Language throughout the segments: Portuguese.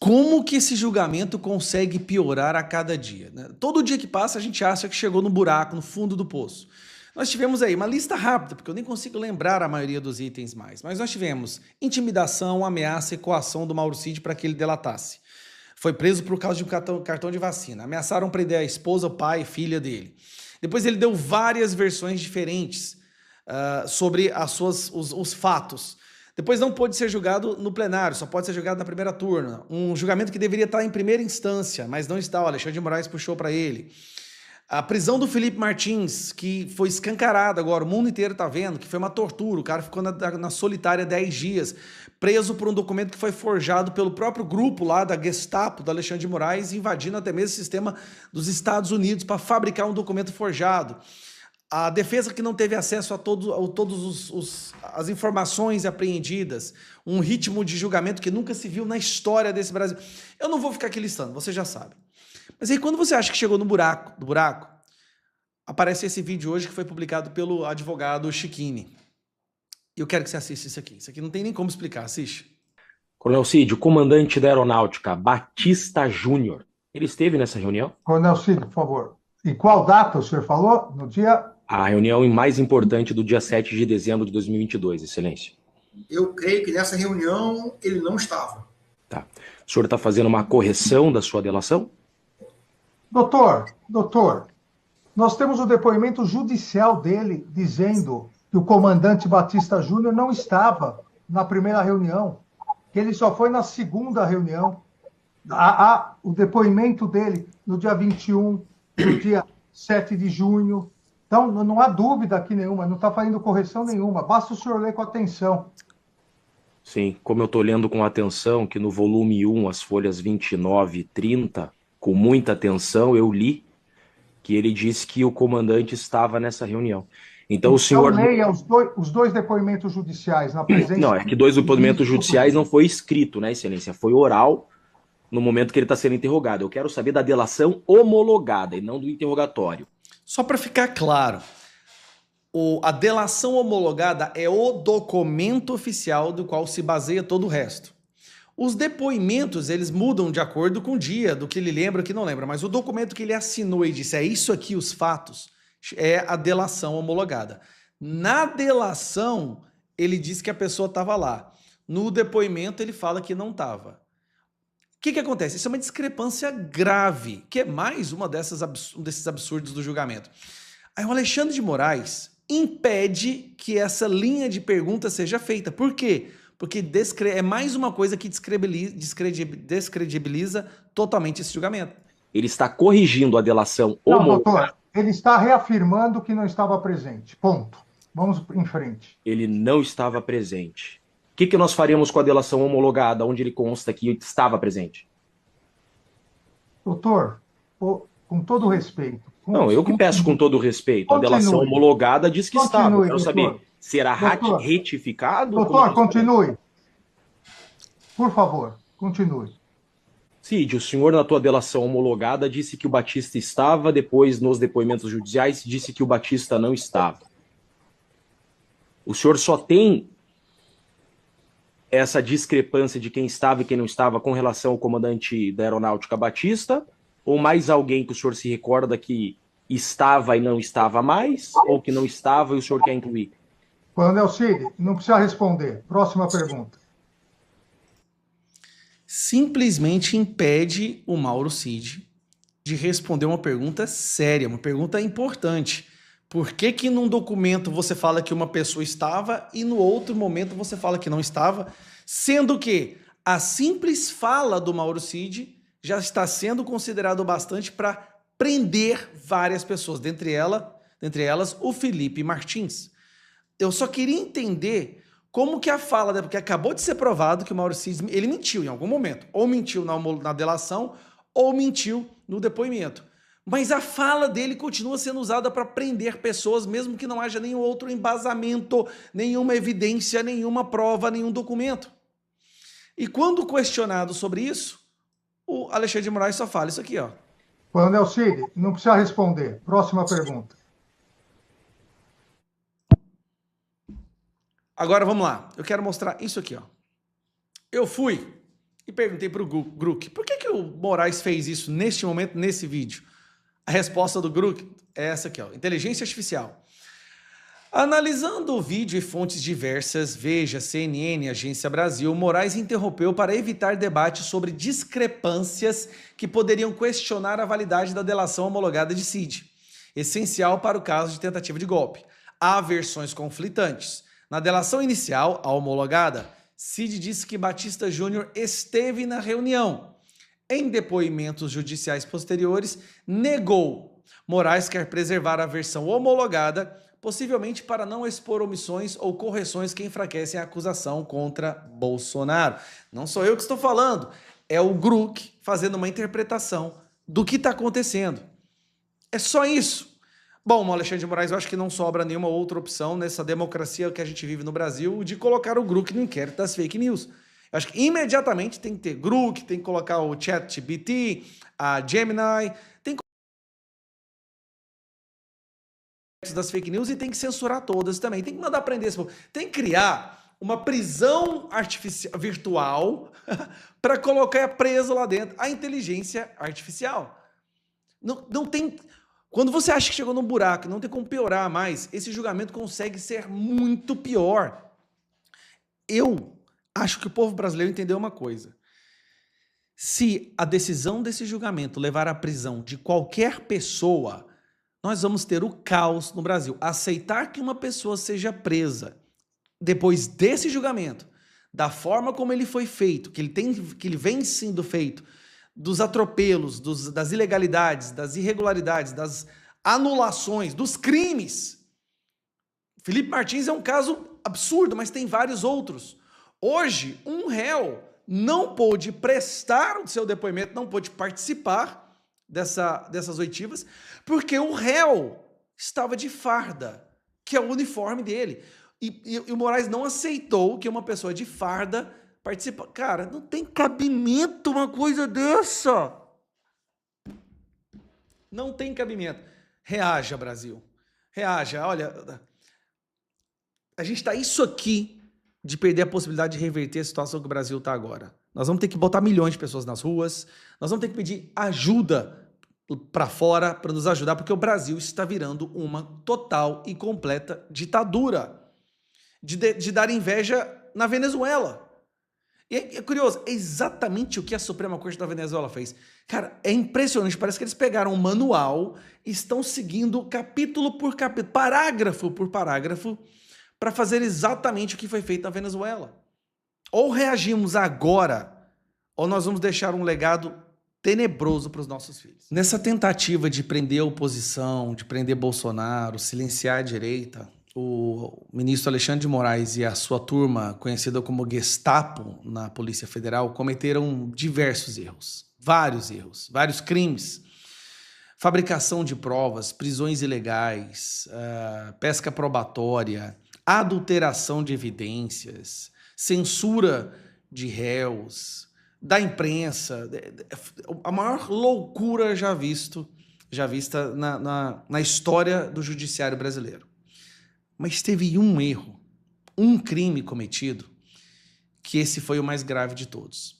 como que esse julgamento consegue piorar a cada dia, né? Todo dia que passa a gente acha que chegou no buraco, no fundo do poço. Nós tivemos aí uma lista rápida, porque eu nem consigo lembrar a maioria dos itens mais, mas nós tivemos intimidação, ameaça e coação do Mauro Cid para que ele delatasse. Foi preso por causa de um cartão de vacina. Ameaçaram prender a esposa, o pai, filha dele. Depois ele deu várias versões diferentes sobre os fatos. Depois não pôde ser julgado no plenário, só pode ser julgado na primeira turma. Um julgamento que deveria estar em primeira instância, mas não está. O Alexandre de Moraes puxou para ele. A prisão do Felipe Martins, que foi escancarada agora, o mundo inteiro está vendo, que foi uma tortura. O cara ficou na solitária 10 dias, preso por um documento que foi forjado pelo próprio grupo lá da Gestapo, do Alexandre de Moraes, invadindo até mesmo o sistema dos Estados Unidos para fabricar um documento forjado. A defesa que não teve acesso a todas as informações apreendidas, um ritmo de julgamento que nunca se viu na história desse Brasil. Eu não vou ficar aqui listando, você já sabe. Mas aí quando você acha que chegou no buraco, aparece esse vídeo hoje que foi publicado pelo advogado Chiquini. E eu quero que você assista isso aqui. Isso aqui não tem nem como explicar, assiste. Coronel Cid, o comandante da Aeronáutica, Batista Júnior, ele esteve nessa reunião? Coronel Cid, por favor. E qual data o senhor falou? No dia... A reunião mais importante do dia 7 de dezembro de 2022, Excelência. Eu creio que nessa reunião ele não estava. Tá. O senhor está fazendo uma correção da sua delação? Doutor, nós temos o depoimento judicial dele dizendo que o comandante Batista Júnior não estava na primeira reunião, que ele só foi na segunda reunião. O depoimento dele no dia 21, no dia 7 de junho. Então, não há dúvida aqui nenhuma, não está fazendo correção nenhuma. Basta o senhor ler com atenção. Sim, como eu estou lendo com atenção, que no volume 1, as folhas 29 e 30, com muita atenção, eu li que ele disse que o comandante estava nessa reunião. Então o senhor... leia os dois depoimentos judiciais na presença... Não, é que dois depoimentos judiciais não foi escrito, né, Excelência? Foi oral no momento que ele está sendo interrogado. Eu quero saber da delação homologada e não do interrogatório. Só para ficar claro, a delação homologada é o documento oficial do qual se baseia todo o resto. Os depoimentos, eles mudam de acordo com o dia, do que ele lembra, o que não lembra, mas o documento que ele assinou e disse, é isso aqui os fatos, é a delação homologada. Na delação, ele diz que a pessoa estava lá. No depoimento, ele fala que não estava. O que acontece? Isso é uma discrepância grave, que é mais um desses absurdos do julgamento. Aí o Alexandre de Moraes impede que essa linha de pergunta seja feita. Por quê? Porque é mais uma coisa que descredibiliza totalmente esse julgamento. Ele está corrigindo a delação homologada. Não, doutor, ele está reafirmando que não estava presente. Ponto. Vamos em frente. Ele não estava presente. O que nós faremos com a delação homologada, onde ele consta que estava presente? Doutor, com todo respeito... Não, eu que peço com todo respeito. A delação homologada diz que estava. Eu quero saber, será retificado? Doutor, continue. Por favor, continue. Cid, o senhor na tua delação homologada disse que o Batista estava, depois nos depoimentos judiciais disse que o Batista não estava. O senhor só tem essa discrepância de quem estava e quem não estava com relação ao comandante da Aeronáutica Batista, ou mais alguém que o senhor se recorda que estava e não estava mais, ou que não estava e o senhor quer incluir? Coronel Cid, não precisa responder. Próxima pergunta. Simplesmente impede o Mauro Cid de responder uma pergunta séria, uma pergunta importante. Por que num documento você fala que uma pessoa estava e no outro momento você fala que não estava, sendo que a simples fala do Mauro Cid já está sendo considerado bastante para prender várias pessoas, dentre elas o Felipe Martins. Eu só queria entender como que a fala, porque acabou de ser provado que o Mauro Cid, ele mentiu em algum momento, ou mentiu na delação, ou mentiu no depoimento. Mas a fala dele continua sendo usada para prender pessoas, mesmo que não haja nenhum outro embasamento, nenhuma evidência, nenhuma prova, nenhum documento. E quando questionado sobre isso, o Alexandre de Moraes só fala isso aqui, ó. Coronel Cid, não precisa responder. Próxima pergunta. Agora vamos lá. Eu quero mostrar isso aqui, ó. Eu fui e perguntei para o Gruk, por que o Moraes fez isso neste momento, nesse vídeo? A resposta do Gruk é essa aqui, ó, inteligência artificial. Analisando o vídeo e fontes diversas, Veja, CNN, Agência Brasil, Moraes interrompeu para evitar debate sobre discrepâncias que poderiam questionar a validade da delação homologada de Cid, essencial para o caso de tentativa de golpe. Há versões conflitantes. Na delação inicial, a homologada, Cid disse que Batista Júnior esteve na reunião. Em depoimentos judiciais posteriores, negou. Moraes quer preservar a versão homologada, possivelmente para não expor omissões ou correções que enfraquecem a acusação contra Bolsonaro. Não sou eu que estou falando, é o Gruk fazendo uma interpretação do que está acontecendo. É só isso. Bom, Alexandre de Moraes, eu acho que não sobra nenhuma outra opção nessa democracia que a gente vive no Brasil de colocar o Gruk no inquérito das fake news. Eu acho que imediatamente tem que ter Gruk, tem que colocar o ChatGPT, a Gemini, tem que das fake news e tem que censurar todas também. Tem que mandar prender esse povo. Tem que criar uma prisão artificial, virtual para colocar preso lá dentro a inteligência artificial. Não tem... Quando você acha que chegou num buraco e não tem como piorar mais, esse julgamento consegue ser muito pior. Eu acho que o povo brasileiro entendeu uma coisa. Se a decisão desse julgamento levar à prisão de qualquer pessoa, nós vamos ter o caos no Brasil. Aceitar que uma pessoa seja presa depois desse julgamento, da forma como ele foi feito, que ele vem sendo feito, dos atropelos, das ilegalidades, das irregularidades, das anulações, dos crimes. Felipe Martins é um caso absurdo, mas tem vários outros. Hoje, um réu não pôde prestar o seu depoimento, não pôde participar dessas oitivas, porque o réu estava de farda, que é o uniforme dele. E o Moraes não aceitou que uma pessoa de farda participa. Cara, não tem cabimento uma coisa dessa. Não tem cabimento. Reaja, Brasil. Reaja. Olha, a gente está isso aqui de perder a possibilidade de reverter a situação que o Brasil está agora. Nós vamos ter que botar milhões de pessoas nas ruas, nós vamos ter que pedir ajuda para fora para nos ajudar, porque o Brasil está virando uma total e completa ditadura. De dar inveja na Venezuela. E é curioso, é exatamente o que a Suprema Corte da Venezuela fez. Cara, é impressionante, parece que eles pegaram um manual e estão seguindo capítulo por capítulo, parágrafo por parágrafo, para fazer exatamente o que foi feito na Venezuela. Ou reagimos agora, ou nós vamos deixar um legado tenebroso para os nossos filhos. Nessa tentativa de prender a oposição, de prender Bolsonaro, silenciar a direita, o ministro Alexandre de Moraes e a sua turma, conhecida como Gestapo na Polícia Federal, cometeram diversos erros, vários crimes. Fabricação de provas, prisões ilegais, pesca probatória, adulteração de evidências, censura de réus, da imprensa, a maior loucura já vista na história do judiciário brasileiro. Mas teve um erro, um crime cometido, que esse foi o mais grave de todos.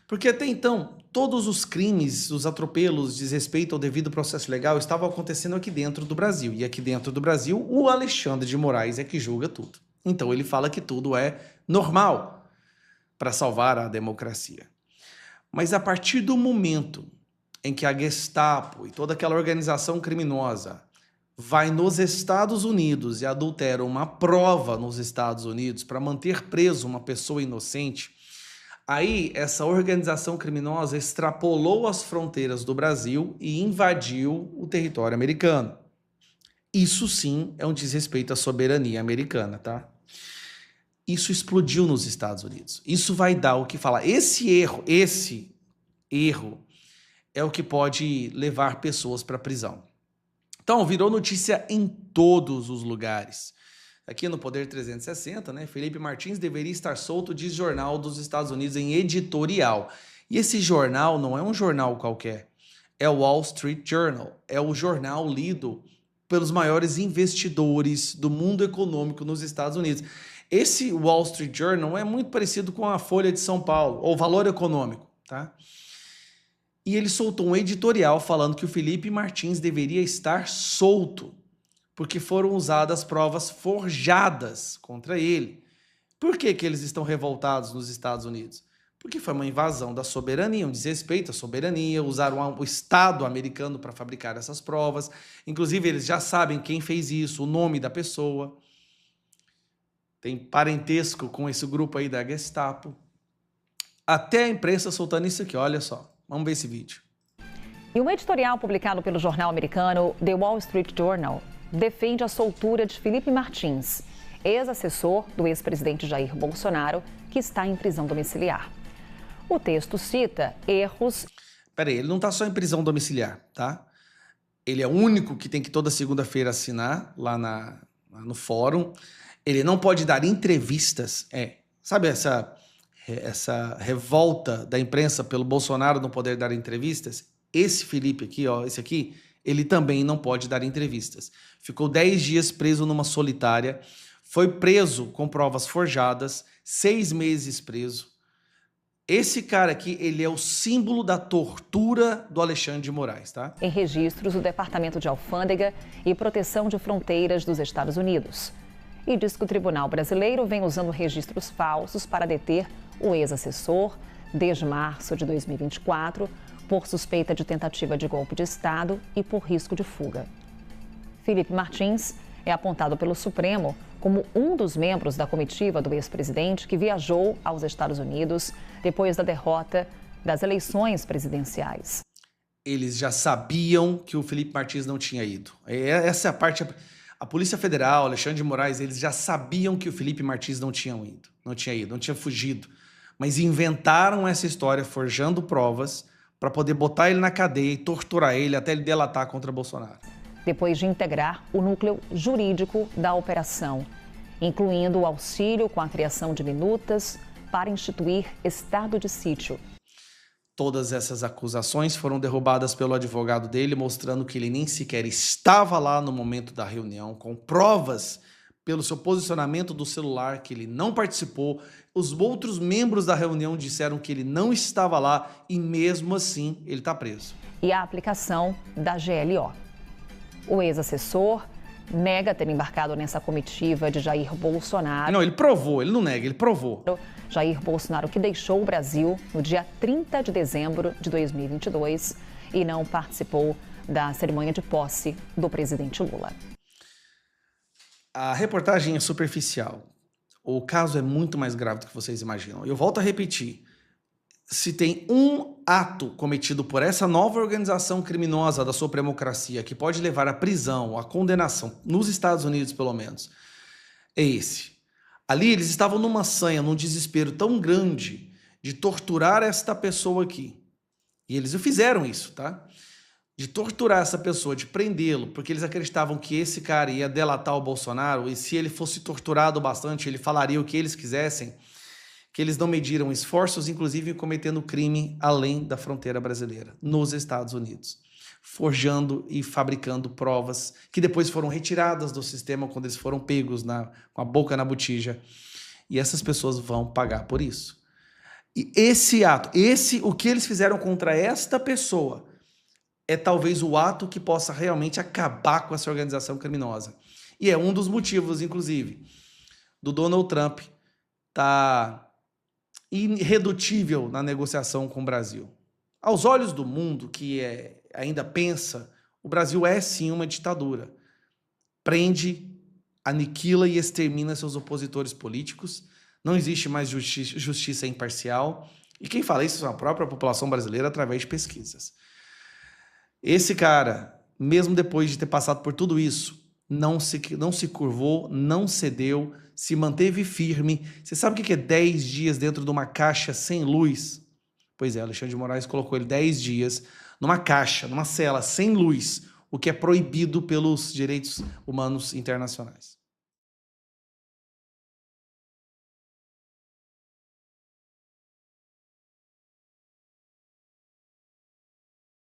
Porque até então, todos os crimes, os atropelos, desrespeito ao devido processo legal estavam acontecendo aqui dentro do Brasil. E aqui dentro do Brasil, o Alexandre de Moraes é que julga tudo. Então ele fala que tudo é normal para salvar a democracia. Mas a partir do momento em que a Gestapo e toda aquela organização criminosa vai nos Estados Unidos e adultera uma prova nos Estados Unidos para manter preso uma pessoa inocente, aí essa organização criminosa extrapolou as fronteiras do Brasil e invadiu o território americano. Isso sim é um desrespeito à soberania americana, tá? Isso explodiu nos Estados Unidos. Isso vai dar o que falar. Esse erro é o que pode levar pessoas para a prisão. Então, virou notícia em todos os lugares. Aqui no Poder 360, né? Felipe Martins deveria estar solto, diz jornal dos Estados Unidos em editorial. E esse jornal não é um jornal qualquer. É o Wall Street Journal. É o jornal lido pelos maiores investidores do mundo econômico nos Estados Unidos. Esse Wall Street Journal é muito parecido com a Folha de São Paulo, ou Valor Econômico, tá? E ele soltou um editorial falando que o Felipe Martins deveria estar solto, porque foram usadas provas forjadas contra ele. Por que que eles estão revoltados nos Estados Unidos? Porque foi uma invasão da soberania, um desrespeito à soberania, usaram o Estado americano para fabricar essas provas. Inclusive, eles já sabem quem fez isso, o nome da pessoa. Tem parentesco com esse grupo aí da Gestapo. Até a imprensa soltando isso aqui, olha só. Vamos ver esse vídeo. E um editorial publicado pelo jornal americano The Wall Street Journal defende a soltura de Felipe Martins, ex-assessor do ex-presidente Jair Bolsonaro, que está em prisão domiciliar. O texto cita erros... Peraí, ele não está só em prisão domiciliar, tá? Ele é o único que tem que toda segunda-feira assinar lá no fórum. Ele não pode dar entrevistas. Sabe essa revolta da imprensa pelo Bolsonaro não poder dar entrevistas? Esse Felipe aqui, ó, esse aqui, ele também não pode dar entrevistas. Ficou 10 dias preso numa solitária, foi preso com provas forjadas, 6 meses preso. Esse cara aqui, ele é o símbolo da tortura do Alexandre de Moraes, tá? Em registros do Departamento de Alfândega e Proteção de Fronteiras dos Estados Unidos. E diz que o Tribunal Brasileiro vem usando registros falsos para deter o ex-assessor desde março de 2024 por suspeita de tentativa de golpe de Estado e por risco de fuga. Felipe Martins é apontado pelo Supremo como um dos membros da comitiva do ex-presidente que viajou aos Estados Unidos depois da derrota das eleições presidenciais. Eles já sabiam que o Felipe Martins não tinha ido. Essa é a parte... A Polícia Federal, Alexandre de Moraes, eles já sabiam que o Felipe Martins não tinha fugido. Mas inventaram essa história, forjando provas, para poder botar ele na cadeia e torturar ele até ele delatar contra Bolsonaro. Depois de integrar o núcleo jurídico da operação, incluindo o auxílio com a criação de minutas para instituir estado de sítio. Todas essas acusações foram derrubadas pelo advogado dele, mostrando que ele nem sequer estava lá no momento da reunião, com provas pelo seu posicionamento do celular, que ele não participou. Os outros membros da reunião disseram que ele não estava lá e mesmo assim ele está preso. E a aplicação da GLO. O ex-assessor nega ter embarcado nessa comitiva de Jair Bolsonaro. Não, ele provou, ele não nega, ele provou. Jair Bolsonaro, que deixou o Brasil no dia 30 de dezembro de 2022 e não participou da cerimônia de posse do presidente Lula. A reportagem é superficial. O caso é muito mais grave do que vocês imaginam. Eu volto a repetir. Se tem um ato cometido por essa nova organização criminosa da supremocracia que pode levar à prisão, à condenação, nos Estados Unidos pelo menos, é esse. Ali eles estavam numa sanha, num desespero tão grande de torturar esta pessoa aqui. E eles fizeram isso, tá? De torturar essa pessoa, de prendê-lo, porque eles acreditavam que esse cara ia delatar o Bolsonaro e se ele fosse torturado bastante, ele falaria o que eles quisessem, que eles não mediram esforços, inclusive cometendo crime além da fronteira brasileira, nos Estados Unidos, forjando e fabricando provas que depois foram retiradas do sistema quando eles foram pegos com a boca na botija. E essas pessoas vão pagar por isso. E esse ato, o que eles fizeram contra esta pessoa, é talvez o ato que possa realmente acabar com essa organização criminosa. E é um dos motivos, inclusive, do Donald Trump estar irredutível na negociação com o Brasil. Aos olhos do mundo que ainda pensa, o Brasil é sim uma ditadura. Prende, aniquila e extermina seus opositores políticos. Não existe mais justiça imparcial. E quem fala isso é a própria população brasileira através de pesquisas. Esse cara, mesmo depois de ter passado por tudo isso, não se curvou, não cedeu, se manteve firme. Você sabe o que é 10 dias dentro de uma caixa sem luz? Pois é, Alexandre de Moraes colocou ele 10 dias numa caixa, numa cela, sem luz, o que é proibido pelos direitos humanos internacionais.